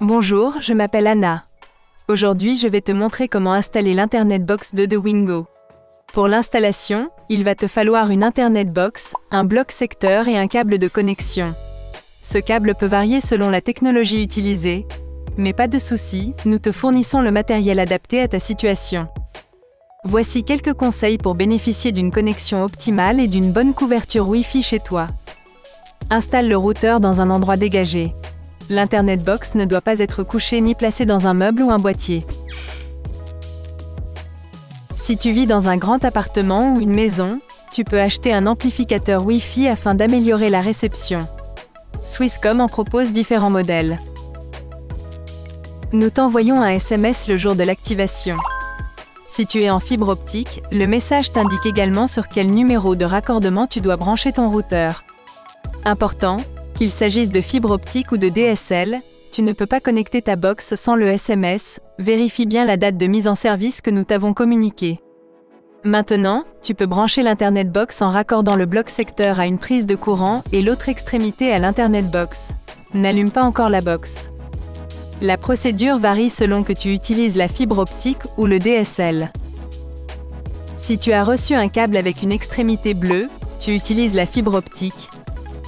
Bonjour, je m'appelle Anna. Aujourd'hui, je vais te montrer comment installer l'Internet Box 2 de Wingo. Pour l'installation, il va te falloir une Internet Box, un bloc secteur et un câble de connexion. Ce câble peut varier selon la technologie utilisée, mais pas de souci, nous te fournissons le matériel adapté à ta situation. Voici quelques conseils pour bénéficier d'une connexion optimale et d'une bonne couverture Wi-Fi chez toi. Installe le routeur dans un endroit dégagé. L'Internet Box ne doit pas être couchée ni placée dans un meuble ou un boîtier. Si tu vis dans un grand appartement ou une maison, tu peux acheter un amplificateur Wi-Fi afin d'améliorer la réception. Swisscom en propose différents modèles. Nous t'envoyons un SMS le jour de l'activation. Si tu es en fibre optique, le message t'indique également sur quel numéro de raccordement tu dois brancher ton routeur. Important, qu'il s'agisse de fibre optique ou de DSL, tu ne peux pas connecter ta box sans le SMS, vérifie bien la date de mise en service que nous t'avons communiquée. Maintenant, tu peux brancher l'Internet Box en raccordant le bloc secteur à une prise de courant et l'autre extrémité à l'Internet Box. N'allume pas encore la box. La procédure varie selon que tu utilises la fibre optique ou le DSL. Si tu as reçu un câble avec une extrémité bleue, tu utilises la fibre optique.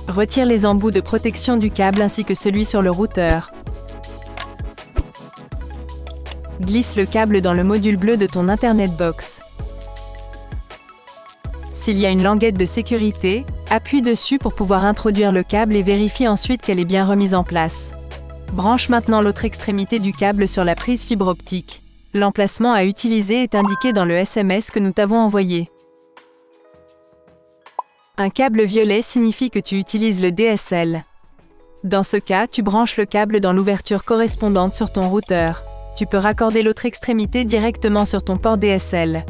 Retire les embouts de protection du câble ainsi que celui sur le routeur. Glisse le câble dans le module bleu de ton Internet Box. S'il y a une languette de sécurité, appuie dessus pour pouvoir introduire le câble et vérifie ensuite qu'elle est bien remise en place. Branche maintenant l'autre extrémité du câble sur la prise fibre optique. L'emplacement à utiliser est indiqué dans le SMS que nous t'avons envoyé. Un câble violet signifie que tu utilises le DSL. Dans ce cas, tu branches le câble dans l'ouverture correspondante sur ton routeur. Tu peux raccorder l'autre extrémité directement sur ton port DSL.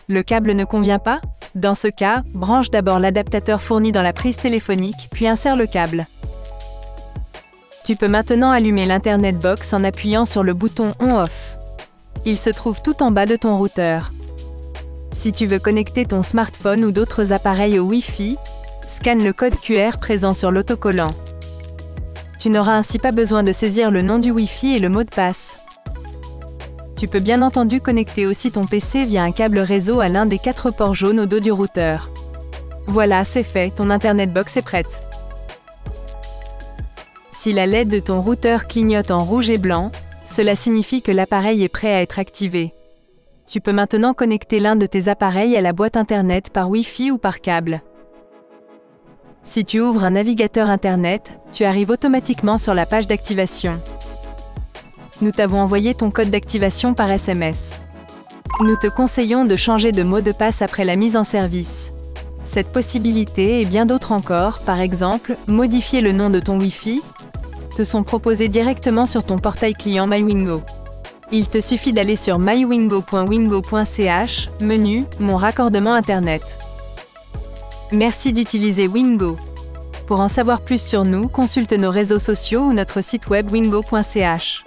Le câble ne convient pas? Dans ce cas, branche d'abord l'adaptateur fourni dans la prise téléphonique, puis insère le câble. Tu peux maintenant allumer l'Internet Box en appuyant sur le bouton On/Off. Il se trouve tout en bas de ton routeur. Si tu veux connecter ton smartphone ou d'autres appareils au Wi-Fi, scanne le code QR présent sur l'autocollant. Tu n'auras ainsi pas besoin de saisir le nom du Wi-Fi et le mot de passe. Tu peux bien entendu connecter aussi ton PC via un câble réseau à l'un des 4 ports jaunes au dos du routeur. Voilà, c'est fait, ton Internet Box est prête. Si la LED de ton routeur clignote en rouge et blanc, cela signifie que l'appareil est prêt à être activé. Tu peux maintenant connecter l'un de tes appareils à la boîte Internet par Wi-Fi ou par câble. Si tu ouvres un navigateur Internet, tu arrives automatiquement sur la page d'activation. Nous t'avons envoyé ton code d'activation par SMS. Nous te conseillons de changer de mot de passe après la mise en service. Cette possibilité et bien d'autres encore, par exemple, modifier le nom de ton Wi-Fi, te sont proposés directement sur ton portail client MyWingo. Il te suffit d'aller sur mywingo.wingo.ch, menu « Mon raccordement Internet ». Merci d'utiliser Wingo. Pour en savoir plus sur nous, consulte nos réseaux sociaux ou notre site web wingo.ch.